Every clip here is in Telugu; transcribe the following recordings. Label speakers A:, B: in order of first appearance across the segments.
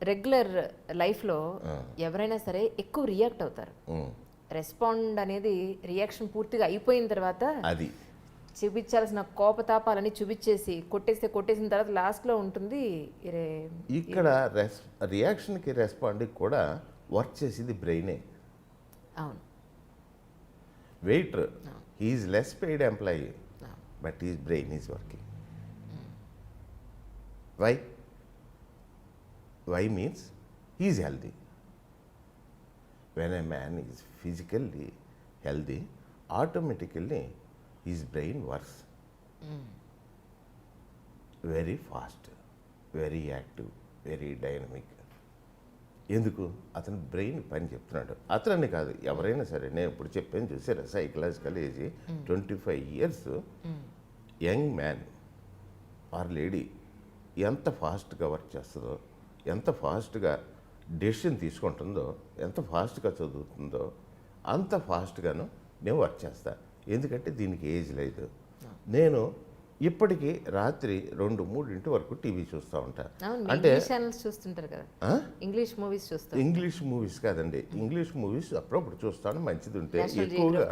A: రెగ్యులర్ లైఫ్లో ఎవరైనా సరే ఎక్కువ రియాక్ట్ అవుతారు. రెస్పాండ్ అనేది రియాక్షన్ పూర్తిగా అయిపోయిన తర్వాత
B: అది
A: చూపించాల్సిన కోపతాపాలని చూపించేసి కొట్టేసిన తర్వాత లాస్ట్లో ఉంటుంది
B: ఇక్కడ రియాక్షన్కి రెస్పాండ్కి కూడా వర్క్ చేసేది బ్రెయినే.
A: అవును,
B: waiter he's less paid employee but his brain is working. Why means he's healthy. when a man is physically healthy, automatically his brain works very fast, very active, very dynamic. ఎందుకు అతను బ్రెయిన్ పని చెప్తున్నాడు. అతనని కాదు, ఎవరైనా సరే. నేను ఇప్పుడు చెప్పాను చూసారా, psychological age 25 years young man are lady ఎంత ఫాస్ట్గా వర్క్ చేస్తుందో, ఎంత ఫాస్ట్గా డెసిషన్ తీసుకుంటుందో, ఎంత ఫాస్ట్గా చదువుతుందో అంత ఫాస్ట్గాను నేను వర్క్ చేస్తాను. ఎందుకంటే దీనికి ఏజ్ లేదు. నేను ఇప్పటికీ రాత్రి 2-3 వరకు టీవీ చూస్తూ ఉంటాను.
A: అంటే చూస్తుంటారు కదా, ఇంగ్లీష్ మూవీస్ చూస్తాను.
B: ఇంగ్లీష్ మూవీస్ కాదండి, ఇంగ్లీష్ మూవీస్ అప్పుడప్పుడు చూస్తాను. మంచిది ఉంటే ఎక్కువగా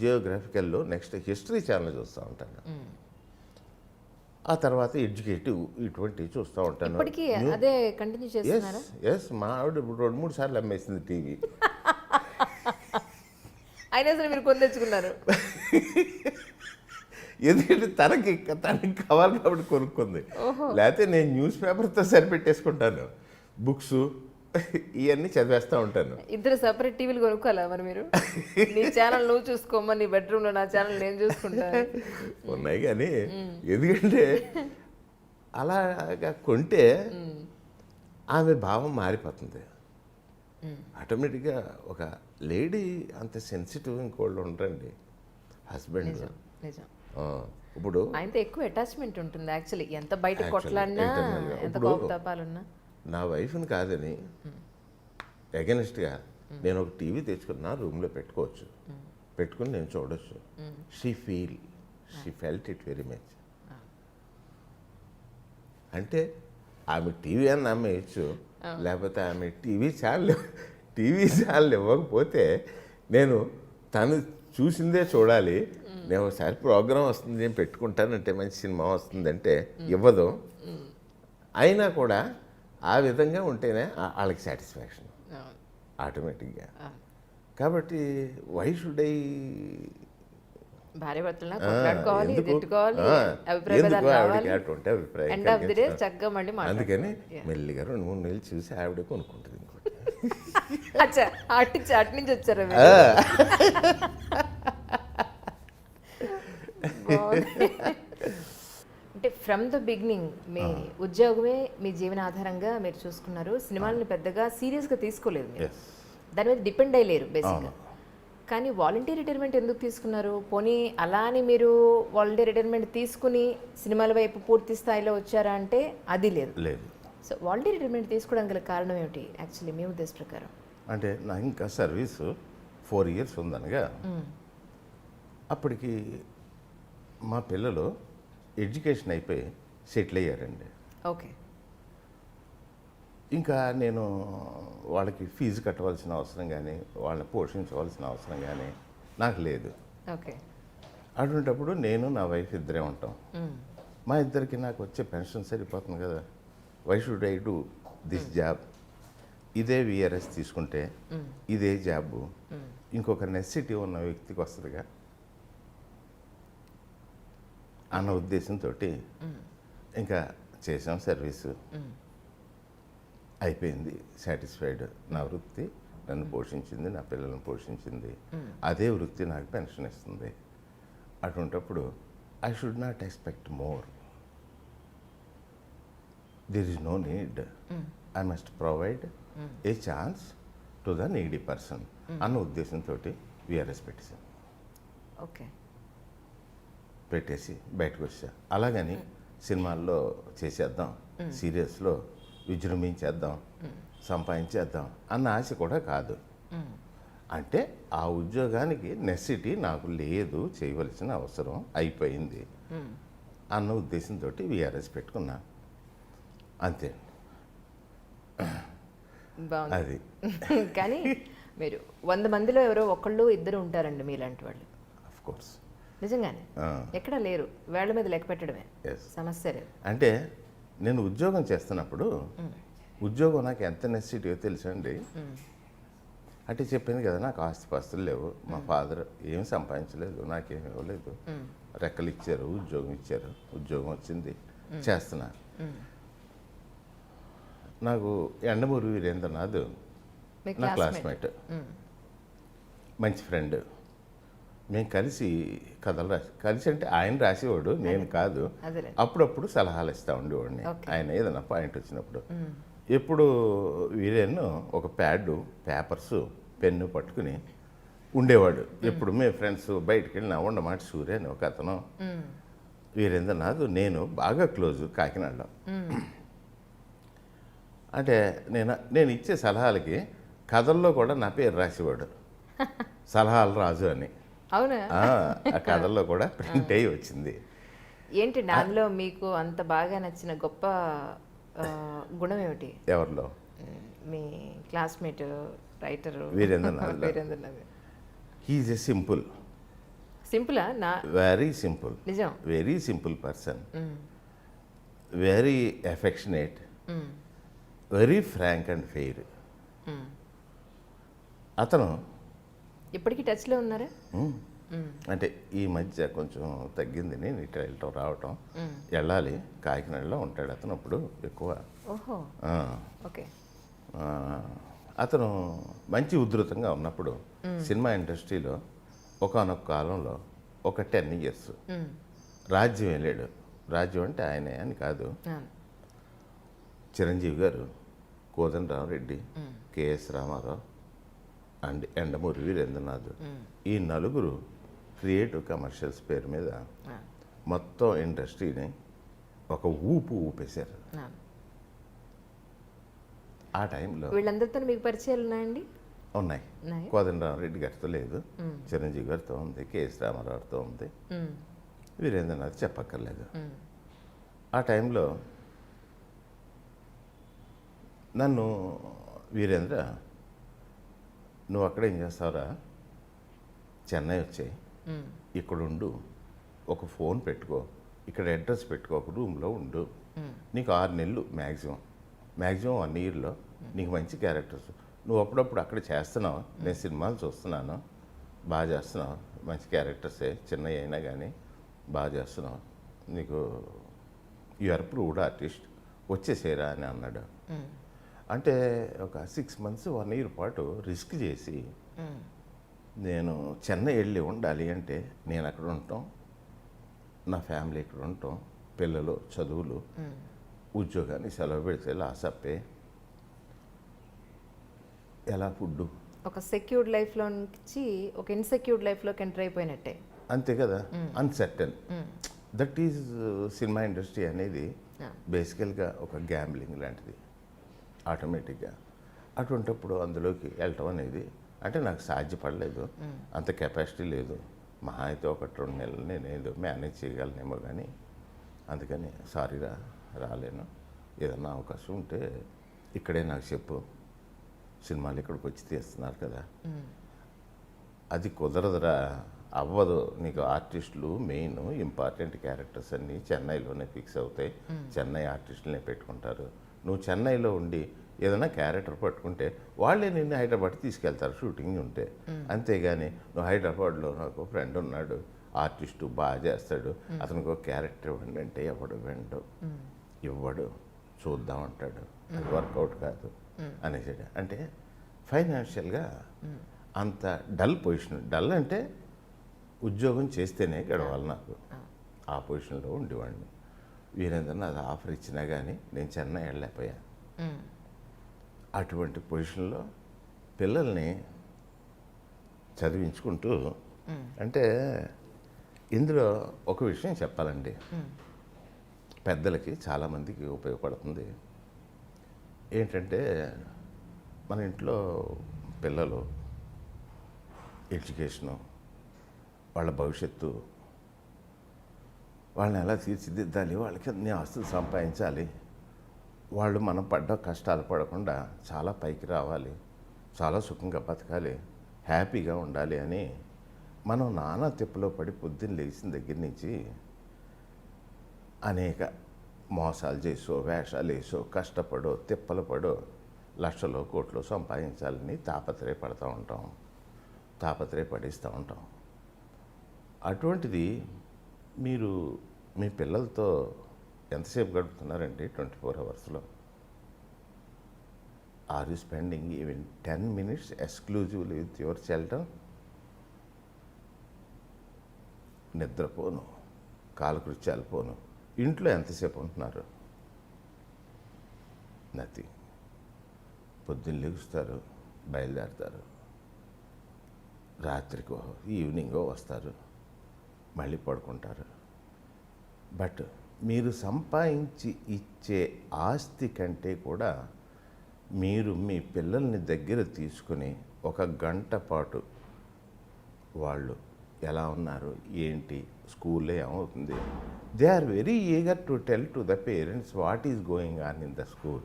B: జియోగ్రఫికల్లో, నెక్స్ట్ హిస్టరీ ఛానల్ చూస్తూ ఉంటాను. ఆ తర్వాత ఎడ్యుకేటివ్ ఇటువంటివి చూస్తూ ఉంటాను.
A: అదే కంటిన్యూ చేస్తున్నారా?
B: ఎస్, మా ఆవిడ 2-3 సార్లు అమ్మేసింది టీవీ.
A: అయినా సరే మీరు కొని తెచ్చుకున్నారు.
B: ఎందుకంటే తనకి కావాలి కాబట్టి కొనుక్కుంది. లేకపోతే నేను న్యూస్ పేపర్తో సరిపెట్టేసుకుంటాను. బుక్స్ ఇవన్నీ చదివేస్తూ ఉంటాను.
A: ఇద్దరు సపరేట్ టీవీలు కొనుక్కోవాలా మరి మీరు? నీ ఛానల్ నువ్వు చూసుకోమా, నీ బెడ్రూమ్లో నా ఛానల్ నేను చూసుకుంటాను.
B: ఉన్నాయి కానీ ఎందుకంటే అలాగా కొంటే ఆమె భావం మారిపోతుంది ఆటోమేటిక్గా. ఒక లేడీ అంత సెన్సిటివ్ ఇంకోళ్ళు ఉండరండి. హస్బెండ్ ఇప్పుడు
A: ఆయనతో ఎక్కువ అటాచ్మెంట్ ఉంటుంది యాక్చువల్లీ. ఎంత బయట కొట్లాడినా, ఎంత కోపతాపాలున్నా.
B: నా వైఫ్ని కాదని అగెనిస్ట్గా నేను ఒక టీవీ తెచ్చుకున్నా, రూమ్లో పెట్టుకోవచ్చు, పెట్టుకుని నేను చూడొచ్చు. She felt it very much. అంటే ఆమె టీవీ అని నమ్మేయచ్చు, లేకపోతే ఆమె టీవీ ఛానల్ ఇవ్వకపోతే నేను తను చూసిందే చూడాలి. నేను ఒకసారి ప్రోగ్రాం వస్తుంది నేను పెట్టుకుంటానంటే, మంచి సినిమా వస్తుందంటే ఇవ్వదు. అయినా కూడా ఆ విధంగా ఉంటేనే వాళ్ళకి సాటిస్ఫాక్షన్ ఆటోమేటిక్గా. కాబట్టి వై షుడ్ ఐ అందుకని మెల్లిగా 2-3 నెలలు చూసి ఆవిడే కొనుక్కుంటుంది ఇంకోటి.
A: అటు నుంచి వచ్చారు. అంటే ఫ్రమ్ ద బిగినింగ్ మీ ఉద్యోగమే మీ జీవనాధారంగా మీరు చూసుకున్నారు. సినిమాలని పెద్దగా సీరియస్గా తీసుకోలేదు మీరు, దాని మీద డిపెండ్ అయ్యలేరు బేసిక్గా. కానీ వాలంటీర్ రిటైర్మెంట్ ఎందుకు తీసుకున్నారు? పోనీ అలా అని మీరు వాలంటీర్ రిటైర్మెంట్ తీసుకుని సినిమాల వైపు పూర్తి స్థాయిలో వచ్చారా అంటే అది లేదు. సో వాలంటీర్ రిటైర్మెంట్ తీసుకోవడానికి గల కారణం ఏమిటి యాక్చువల్లీ మీ ఉద్దేశ ప్రకారం?
B: అంటే నా ఇంకా సర్వీస్ 4 years ఉందనగా, అప్పటికి మా పిల్లలు ఎడ్యుకేషన్ అయిపోయి సెటిల్ అయ్యారండి.
A: ఓకే.
B: ఇంకా నేను వాళ్ళకి ఫీజు కట్టవలసిన అవసరం కానీ, వాళ్ళని పోషించవలసిన అవసరం కానీ నాకు లేదు.
A: ఓకే.
B: అటువంటిప్పుడు నేను నా వైఫ్ ఇద్దరే ఉంటాం. మా ఇద్దరికి నాకు వచ్చే పెన్షన్ సరిపోతుంది కదా. Why should I do this job? ఇదే విఆర్ఎస్ తీసుకుంటే ఇదే జాబు ఇంకొక నెసిటీ ఉన్న వ్యక్తికి వస్తుందిగా అన్న ఉద్దేశంతో ఇంకా చేసాం. సర్వీసు అయిపోయింది, సాటిస్ఫైడ్. నా వృత్తి నన్ను పోషించింది, నా పిల్లలను పోషించింది. అదే వృత్తి నాకు పెన్షన్ ఇస్తుంది. అటువంటిప్పుడు I should not expect more. there is no need. I must provide a chance to the needy person అన్న ఉద్దేశంతో విఆర్ఎస్ పెట్టేసాను.
A: ఓకే.
B: పెట్టేసి బయటకు వచ్చా. అలాగని సినిమాల్లో చేసేద్దాం, సీరియస్లో విజృంభించేద్దాం, సంపాదించేద్దాం అన్న ఆశ కూడా కాదు. అంటే ఆ ఉద్యోగానికి నెసిటీ నాకు లేదు, చేయవలసిన అవసరం అయిపోయింది అన్న ఉద్దేశంతో విఆర్ఎస్ పెట్టుకున్నా. అంతే.
A: బాగుంది.
B: అది
A: కానీ మీరు 100 మందిలో ఎవరో ఒకళ్ళు ఇద్దరు ఉంటారండి మీలాంటి వాళ్ళు.
B: Of course.
A: నిజంగానే ఎక్కడా లేరు. వేళ్ల మీద లెక్క పెట్టడమే
B: ఎస్.
A: సమస్య లేదు.
B: అంటే నేను ఉద్యోగం చేస్తున్నప్పుడు ఉద్యోగం నాకు ఎంత నెసిటీయో తెలుసండి. అంటే చెప్పింది కదా, నాకు ఆస్తిపాస్తులు లేవు, మా ఫాదర్ ఏం సంపాదించలేదు, నాకేం ఇవ్వలేదు, రెక్కలు ఇచ్చారు, ఉద్యోగం వచ్చింది, చేస్తున్నా. నాకు ఎండమూరి వీరేంద్రనాథ్
A: మీ
B: నా
A: క్లాస్మేట్.
B: క్లాస్మేట్, మంచి ఫ్రెండ్. మేము కలిసి కథలు కలిసి అంటే ఆయన రాసేవాడు, నేను కాదు.
A: అదేలే.
B: అప్పుడప్పుడు సలహాలు ఇస్తూ ఉండేవాడిని
A: Okay.
B: ఆయన ఏదైనా పాయింట్ వచ్చినప్పుడు. ఎప్పుడు వీరేన్ ఒక ప్యాడు, పేపర్స్, పెన్ను పట్టుకుని ఉండేవాడు. ఎప్పుడు మేము ఫ్రెండ్స్ బయటికి వెళ్ళినా ఉండమాట సూర్య అని ఒక అతను, వీరేంద్రనాథ్, నేను బాగా క్లోజు కాకినాడలో. అంటే నేను ఇచ్చే సలహాలకి కథల్లో కూడా నా పేరు రాసేవాడు, సలహాలు రాజు అని.
A: అవునా?
B: ఆ కథల్లో కూడా ప్రింట్ అయ్యి వచ్చింది.
A: ఏంటి దానిలో మీకు అంత బాగా నచ్చిన గొప్ప గుణం ఏమిటి?
B: ఎవరిలో?
A: మీ classmate writer
B: Veerendranath.
A: Veerendranath.
B: He is a simple,
A: సింపులా? నా
B: వెరీ సింపుల్,
A: నిజం.
B: Very simple person, very affectionate, very frank and fair. అతను
A: ఇప్పటికీ టచ్లో ఉన్నారా?
B: అంటే ఈ మధ్య కొంచెం తగ్గింది, నేను ఇట్లా వెళ్ళటం రావటం. వెళ్ళాలి, కాకినాడలో ఉంటాడు అతను అప్పుడు ఎక్కువ.
A: ఓహో,
B: ఆ,
A: ఓకే.
B: ఆ, అతను మంచి ఉధృతంగా ఉన్నప్పుడు సినిమా ఇండస్ట్రీలో ఒకానొక కాలంలో ఒక 10 years రాజ్యం వెళ్ళాడు. రాజ్యం అంటే ఆయనే అని కాదు, చిరంజీవి గారు, కోదండరామరెడ్డి, కేఎస్ రామారావు అండ్ ఎండమూరి వీరేంద్రనాథ్, ఈ నలుగురు క్రియేటివ్ కమర్షియల్స్ పేరు మీద మొత్తం ఇండస్ట్రీని ఒక ఊపేశారు. ఆ టైంలో
A: వీళ్ళందరితో మీకు పరిచయాలు ఉన్నాయండి?
B: ఉన్నాయి.
A: ఉన్నాయా?
B: కోదండరామరెడ్డి గారితో లేదు, చిరంజీవి గారితో ఉంది, కేఎస్ రామారావుతో ఉంది, వీరేంద్రనాథ్ చెప్పక్కర్లేదు. ఆ టైంలో నన్ను వీరేంద్ర, నువ్వు అక్కడ ఏం చేస్తావురా, చెన్నై వచ్చాయి, ఇక్కడ ఉండు, ఒక ఫోన్ పెట్టుకో, ఇక్కడ అడ్రస్ పెట్టుకో, ఒక రూమ్లో ఉండు, నీకు 6 నెలలు మ్యాక్సిమం 1 yearలో నీకు మంచి క్యారెక్టర్స్, నువ్వు అప్పుడప్పుడు అక్కడ చేస్తున్నావు, నేను సినిమాలు చూస్తున్నాను, బాగా చేస్తున్నావు, మంచి క్యారెక్టర్సే, చిన్నవి అయినా కానీ బాగా చేస్తున్నావు, నీకు యు ఆర్ ప్రూవ్డ్ ఆర్టిస్ట్, వచ్చేసేరా అని అన్నాడు. అంటే ఒక 6 months 1 year పాటు రిస్క్ చేసి నేను చెన్నై వెళ్ళి ఉండాలి అంటే నేను అక్కడ ఉండటం, నా ఫ్యామిలీ ఇక్కడ ఉండటం, పిల్లలు చదువులు, ఉద్యోగాన్ని సెలవు పెడితే లాసప్పే, ఎలా ఫుడ్డు,
A: ఒక సెక్యూర్డ్ లైఫ్లో నుంచి ఒక ఇన్సెక్యూర్డ్ లైఫ్లోకి ఎంటర్ అయిపోయినట్టే.
B: అంతే కదా, uncertain. That is cinema industry అనేది బేసికల్గా ఒక గ్యాంబ్లింగ్ లాంటిది. ఆటోమేటిక్గా అటువంటిప్పుడు అందులోకి వెళ్ళటం అనేది అంటే నాకు సాధ్యపడలేదు, అంత కెపాసిటీ లేదు. మహా అయితే 1-2 నెలలు నేను ఏదో మేనేజ్ చేయగలనేమో, కానీ అందుకని సారీరా రాలేను, ఏదన్నా అవకాశం ఉంటే ఇక్కడే నాకు చెప్పు, సినిమాలు ఇక్కడికి వచ్చి తీస్తున్నారు కదా. అది కుదరదురా, అవ్వదు, నీకు ఆర్టిస్టులు మెయిన్ ఇంపార్టెంట్ క్యారెక్టర్స్ అన్నీ చెన్నైలోనే ఫిక్స్ అవుతాయి, చెన్నై ఆర్టిస్టులనే పెట్టుకుంటారు, నువ్వు చెన్నైలో ఉండి ఏదైనా క్యారెక్టర్ పట్టుకుంటే వాళ్ళే నిన్ను హైదరాబాద్ తీసుకెళ్తారు షూటింగ్ ఉంటే, అంతేగాని నువ్వు హైదరాబాద్లో నాకు ఫ్రెండ్ ఉన్నాడు ఆర్టిస్టు బాగా చేస్తాడు, అతనికి ఒక క్యారెక్టర్ ఇవ్వండి అంటే ఎవడు ఇవ్వడు, చూద్దామంటాడు, అది వర్కౌట్ కాదు అనేసాడు. అంటే ఫైనాన్షియల్గా అంత డల్ పొజిషన్, డల్ అంటే ఉద్యోగం చేస్తేనే గడవాలి నాకు, ఆ పొజిషన్లో ఉండేవాడిని. వీరేంద్రనాథ్ ఆఫర్ ఇచ్చినా కానీ నేను చెన్నై వెళ్ళలేకపోయా. అటువంటి పొజిషన్లో పిల్లల్ని చదివించుకుంటూ, అంటే ఇందులో ఒక విషయం చెప్పాలండి, పెద్దలకి చాలామందికి ఉపయోగపడుతుంది. ఏంటంటే మన ఇంట్లో పిల్లలు ఎడ్యుకేషను, వాళ్ళ భవిష్యత్తు, వాళ్ళని ఎలా తీర్చిదిద్దాలి, వాళ్ళకి అన్ని ఆస్తులు సంపాదించాలి, వాళ్ళు మనం పడ్డ కష్టాలు పడకుండా చాలా పైకి రావాలి, చాలా సుఖంగా బతకాలి, హ్యాపీగా ఉండాలి అని మనం నానా తిప్పలో పడి పొద్దున్న లేచిన దగ్గర నుంచి అనేక మోసాలు చేసో వేషాలు వేసో కష్టపడో తిప్పలు పడో లక్షలో కోట్లు సంపాదించాలని తాపత్రయపడుతూ ఉంటాం, తాపత్రయపడిస్తూ ఉంటాం. అటువంటిది మీరు మీ పిల్లలతో ఎంతసేపు గడుపుతున్నారంటే 24 అవర్స్లో? Are you spending even 10 minutes exclusively with your children? నిద్రపోను, కాలకృత్యాలు పోను, ఇంట్లో ఎంతసేపు ఉంటున్నారు? నథింగ్. పొద్దున్న లెగుస్తారు, బయలుదేరుతారు, రాత్రికో ఈవినింగో వస్తారు, మళ్ళీ పడుకుంటారు. బట్ మీరు సంపాదించి ఇచ్చే ఆస్తి కంటే కూడా మీరు మీ పిల్లల్ని దగ్గర తీసుకుని 1 గంట పాటు వాళ్ళు ఎలా ఉన్నారు, ఏంటి, స్కూల్లో ఏమవుతుంది, they are very eager to tell to the parents what is going on in the school.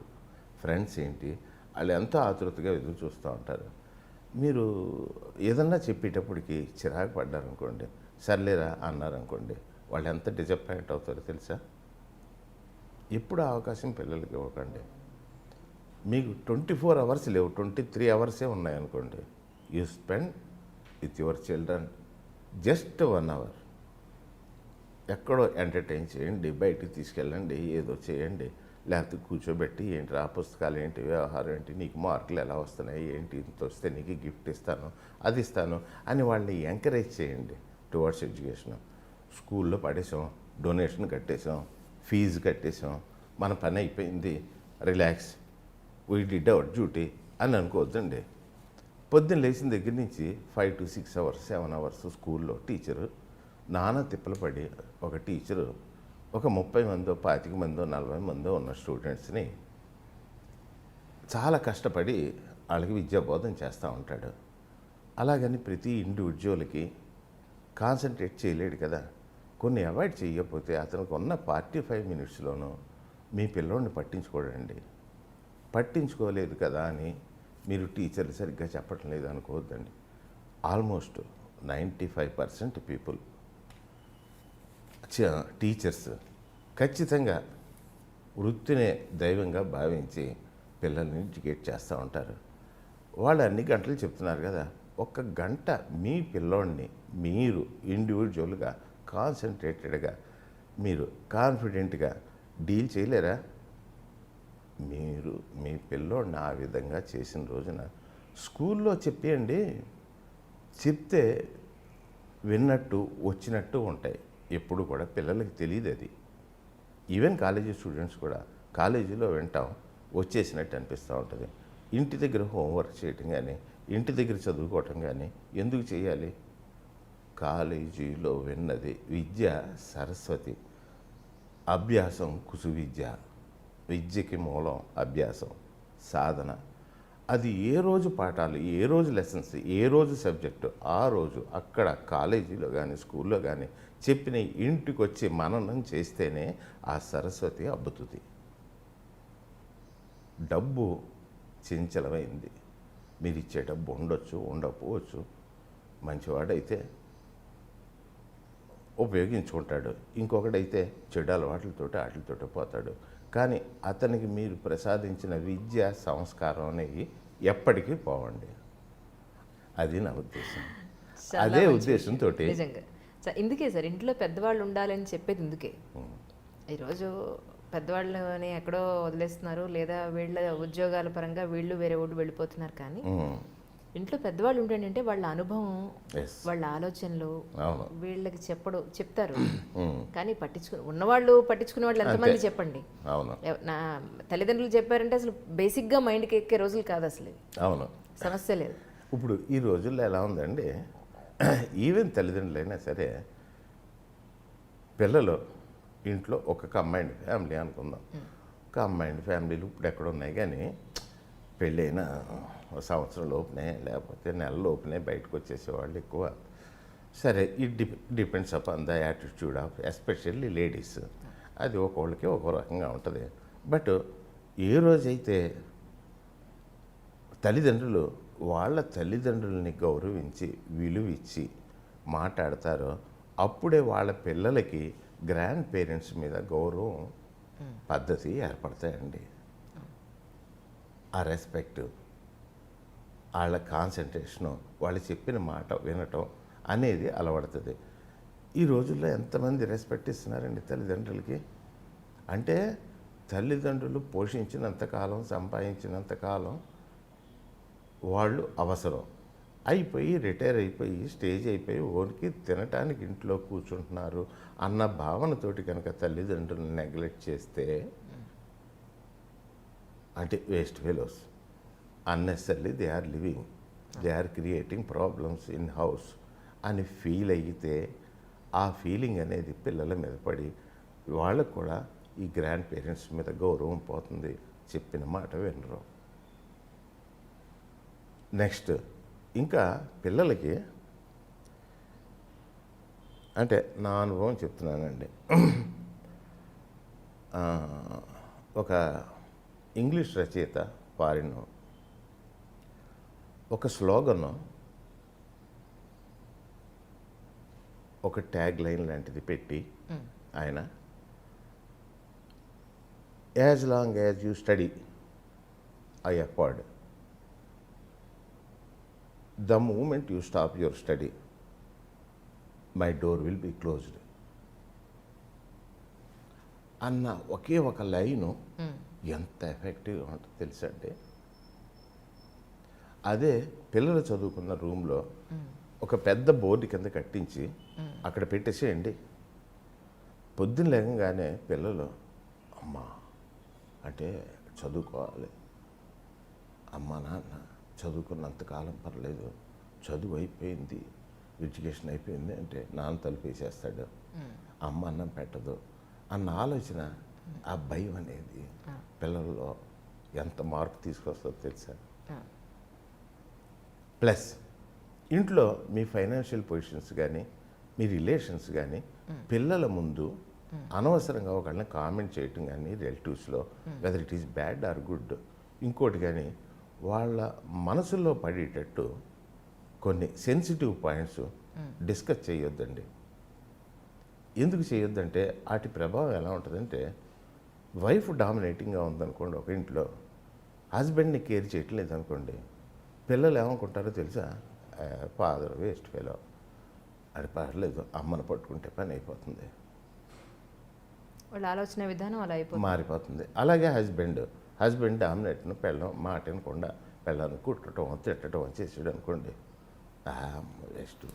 B: Friends ఏంటి, వాళ్ళు ఎంతో ఆతృతగా ఎదురు చూస్తూ ఉంటారు. మీరు ఏదన్నా చెప్పేటప్పటికి చిరాకు పడ్డారనుకోండి, సర్లేరా అన్నారనుకోండి, వాళ్ళు ఎంత డిసప్పాయింట్ అవుతారో తెలుసా? ఎప్పుడు అవకాశం పిల్లలకి ఇవ్వకండి. మీకు 24 అవర్స్ లేవు, 23 అవర్సే ఉన్నాయనుకోండి, you spend with your children just 1 hour. ఎక్కడో ఎంటర్టైన్ చేయండి, బయటికి తీసుకెళ్ళండి, ఏదో చేయండి, లేకపోతే కూర్చోబెట్టి ఏంటి ఆ పుస్తకాలు ఏంటి, వ్యవహారం ఏంటి, నీకు మార్కులు ఎలా వస్తున్నాయి, ఏంటి, ఇంత వస్తే నీకు గిఫ్ట్ ఇస్తాను, అది ఇస్తాను అని వాళ్ళని ఎంకరేజ్ చేయండి టువర్డ్స్ ఎడ్యుకేషన్. స్కూల్లో పడేసాం, డొనేషన్ కట్టేసాం, ఫీజు కట్టేసాం, మన పని అయిపోయింది, relax, we did our duty అని అనుకోవద్దండి. పొద్దున్న లేచిన దగ్గర నుంచి 5 to 6 hours 7 hours స్కూల్లో టీచరు నానా తిప్పలు పడి, ఒక టీచరు ఒక 30 మందో 25 మందో 40 మందో ఉన్న స్టూడెంట్స్ని చాలా కష్టపడి వాళ్ళకి విద్యాబోధన చేస్తూ ఉంటాడు. అలాగని ప్రతి ఇండివిజువల్కి కాన్సన్ట్రేట్ చేయలేడు కదా. కొన్ని అవాయిడ్ చేయకపోతే అతనికి ఉన్న 45 minutesలోనూ మీ పిల్లోడిని పట్టించుకోడండి. పట్టించుకోలేదు కదా అని మీరు టీచర్లు సరిగ్గా చెప్పటం లేదు అనుకోవద్దండి. ఆల్మోస్ట్ 95% పీపుల్ టీచర్స్ ఖచ్చితంగా వృత్తినే దైవంగా భావించి పిల్లల్ని ఎడ్యుకేట్ చేస్తూ ఉంటారు. వాళ్ళు అన్ని గంటలు చెప్తున్నారు కదా, 1 గంట మీ పిల్లోడిని మీరు ఇండివిజువల్గా కాన్సన్ట్రేటెడ్గా మీరు కాన్ఫిడెంట్గా డీల్ చేయలేరా? మీరు మీ పిల్లోడిని ఆ విధంగా చేసిన రోజున స్కూల్లో చెప్పేయండి, చెప్తే విన్నట్టు వచ్చినట్టు ఉంటాయి. ఎప్పుడు కూడా పిల్లలకి తెలియదు అది. ఈవెన్ కాలేజీ స్టూడెంట్స్ కూడా కాలేజీలో వింటాం, వచ్చేసినట్టు అనిపిస్తూ ఉంటుంది. ఇంటి దగ్గర హోంవర్క్ చేయటం కానీ, ఇంటి దగ్గర చదువుకోవటం కానీ ఎందుకు చేయాలి? కాలేజీలో విన్నది విద్య సరస్వతి, అభ్యాసం కుసు విద్య. విద్యకి మూలం అభ్యాసం, సాధన. అది ఏ రోజు పాఠాలు, ఏ రోజు లెసన్స్, ఏ రోజు సబ్జెక్టు ఆ రోజు అక్కడ కాలేజీలో కానీ స్కూల్లో కానీ చెప్పిన ఇంటికి వచ్చి మననం చేస్తేనే ఆ సరస్వతి అబ్బుతుంది. డబ్బు చంచలమైంది. మీరు ఇచ్చే డబ్బు ఉండొచ్చు, ఉండకపోవచ్చు. మంచివాడైతే ఉపయోగించుకుంటాడు, ఇంకొకడైతే చెడు వాటితో పోతాడు. కానీ అతనికి మీరు ప్రసాదించిన విద్య సంస్కారం అనేవి ఎప్పటికీ పోవండి. అది నా ఉద్దేశం. అదే ఉద్దేశంతో
A: నిజంగా ఇందుకే సార్ ఇంట్లో పెద్దవాళ్ళు ఉండాలని చెప్పేది ఇందుకే. ఈరోజు పెద్దవాళ్ళని ఎక్కడో వదిలేస్తున్నారు, లేదా వీళ్ళ ఉద్యోగాల పరంగా వీళ్ళు వేరే ఊళ్ళు వెళ్ళిపోతున్నారు. కానీ ఇంట్లో పెద్దవాళ్ళు ఉంటేనంటే వాళ్ళ అనుభవం, వాళ్ళ ఆలోచనలు వీళ్ళకి చెప్తారు. కానీ ఉన్నవాళ్ళు పట్టించుకునే వాళ్ళు ఎంతమంది చెప్పండి. నా తల్లిదండ్రులు చెప్పారంటే అసలు బేసిక్గా మైండ్కి ఎక్కే రోజులు కాదు అసలు.
B: అవును,
A: సమస్య లేదు.
B: ఇప్పుడు ఈ రోజుల్లో ఎలా ఉందండి, ఈవెన్ తల్లిదండ్రులైనా సరే పిల్లలు ఇంట్లో ఒక కంబైన్డ్ ఫ్యామిలీ అనుకుందాం. కంబైన్డ్ ఫ్యామిలీలు ఇప్పుడు ఎక్కడ ఉన్నాయి, కానీ పెళ్ళైన సంవత్సరం లోపునే లేకపోతే నెల లోపునే బయటకు వచ్చేసేవాళ్ళు ఎక్కువ. సరే, it depends upon the attitude of especially ladies. అది ఒక్కొక్కరికి ఒక్కో రకంగా ఉంటుంది. బట్ ఏ రోజైతే తల్లిదండ్రులు వాళ్ళ తల్లిదండ్రులని గౌరవించి విలువ ఇచ్చి మాట్లాడతారో అప్పుడే వాళ్ళ పిల్లలకి గ్రాండ్ పేరెంట్స్ మీద గౌరవం పద్ధతి ఏర్పడతాయండి. ఆ రెస్పెక్ట్, వాళ్ళ కాన్సన్ట్రేషను, వాళ్ళు చెప్పిన మాట వినటం అనేది అలవడుతుంది. ఈ రోజుల్లో ఎంతమంది రెస్పెక్ట్ ఇస్తున్నారండి తల్లిదండ్రులకి? అంటే తల్లిదండ్రులు పోషించినంతకాలం, సంపాదించినంతకాలం వాళ్ళు అవసరం. అయిపోయి రిటైర్ అయిపోయి స్టేజ్ అయిపోయి ఓనికి తినటానికి ఇంట్లో కూర్చుంటున్నారు అన్న భావనతోటి కనుక తల్లిదండ్రులను నెగ్లెక్ట్ చేస్తే అంటే waste fellows. Unnecessarily they are living, they are creating problems in house అని ఫీల్ అయితే ఆ ఫీలింగ్ అనేది పిల్లల మీద పడి వాళ్ళకు కూడా ఈ గ్రాండ్ పేరెంట్స్ మీద గౌరవం పోతుంది, చెప్పిన మాట వినరు. నెక్స్ట్ ఇంకా పిల్లలకి అంటే నా అనుభవం చెప్తున్నానండి. ఒక ఇంగ్లీష్ రచయిత ఫారిన్ ఒక స్లోగన్, ఒక ట్యాగ్ లైన్ లాంటిది పెట్టి ఆయన as long as you study I afford, the moment you stop your study my door will be closed అన్న ఒకే ఒక లైను ఎంత ఎఫెక్టివ్గా ఉంటుందో తెలుసా అండి. అదే పిల్లలు చదువుకున్న రూమ్లో ఒక పెద్ద బోర్డు కింద కట్టించి అక్కడ పెట్టేసేయండి. పొద్దున్న లేకంగానే పిల్లలు అమ్మా అంటే చదువుకోవాలి, అమ్మ నాన్న చదువుకున్నంతకాలం పర్లేదు, చదువు అయిపోయింది, ఎడ్యుకేషన్ అయిపోయింది అంటే నాన్న తలుపేసేస్తాడు, అమ్మ అన్నం పెట్టదు అన్న ఆలోచన, ఆ భయం అనేది పిల్లల్లో ఎంత మార్పు తీసుకొస్తుందో తెలుసా. ప్లస్ ఇంట్లో మీ ఫైనాన్షియల్ పొజిషన్స్ కానీ మీ రిలేషన్స్ కానీ పిల్లల ముందు అనవసరంగా ఒకళ్ళని కామెంట్ చేయటం కానీ రిలేటివ్స్లో whether it is bad or good ఇంకోటి కానీ వాళ్ళ మనసుల్లో పడేటట్టు కొన్ని సెన్సిటివ్ పాయింట్స్ డిస్కస్ చేయొద్దండి. ఎందుకు చేయొద్దంటే వాటి ప్రభావం ఎలా ఉంటుందంటే వైఫ్ డామినేటింగ్గా ఉందనుకోండి ఒక ఇంట్లో, హస్బెండ్ని కేర్ చేయట్లేదు అనుకోండి, పిల్లలు ఏమనుకుంటారో తెలుసా, ఫాదర్ వేస్ట్ ఫెలో, అది పర్లేదు అమ్మను పట్టుకుంటే పని అయిపోతుంది,
A: వాళ్ళ ఆలోచన విధానం అలా
B: మారిపోతుంది. అలాగే హస్బెండ్ డామినేట్ను పెళ్ళం మాట వినకుండా పెళ్ళాన్ని కుట్టడం తిట్టడం చేసాడు అనుకోండి, వేస్ట్,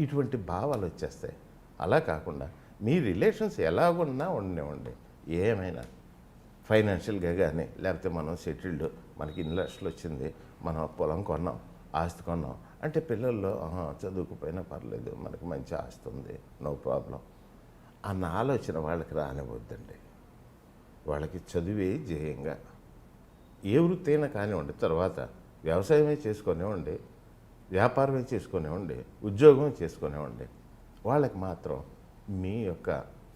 B: ఇటువంటి భావాలు వచ్చేస్తాయి. అలా కాకుండా మీ రిలేషన్స్ ఎలాగున్నా ఉండనివ్వండి, ఏమైనా ఫైనాన్షియల్గా కానీ లేకపోతే మనం సెటిల్డ్, మనకి ఇన్ని లక్షలు వచ్చింది, మనం పొలం కొన్నాం, ఆస్తి కొన్నాం అంటే పిల్లల్లో చదువుకుపోయినా పర్లేదు మనకి మంచి ఆస్తి ఉంది, నో ప్రాబ్లం అన్న ఆలోచన వాళ్ళకి రానివ్వద్దండి. వాళ్ళకి చదివే ధ్యేయంగా ఏ వృత్తి అయినా కానివ్వండి, తర్వాత వ్యవసాయమే చేసుకునేవ్వండి, వ్యాపారమే చేసుకునేవ్వండి, ఉద్యోగం చేసుకునేవ్వండి, వాళ్ళకి మాత్రం మీ యొక్క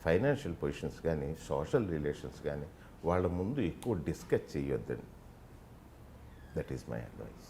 B: ఫైనాన్షియల్ పొజిషన్స్ కానీ సోషల్ రిలేషన్స్ కానీ వాళ్ళ ముందు ఎక్కువ డిస్కస్ చేయొద్దండి. That is my advice.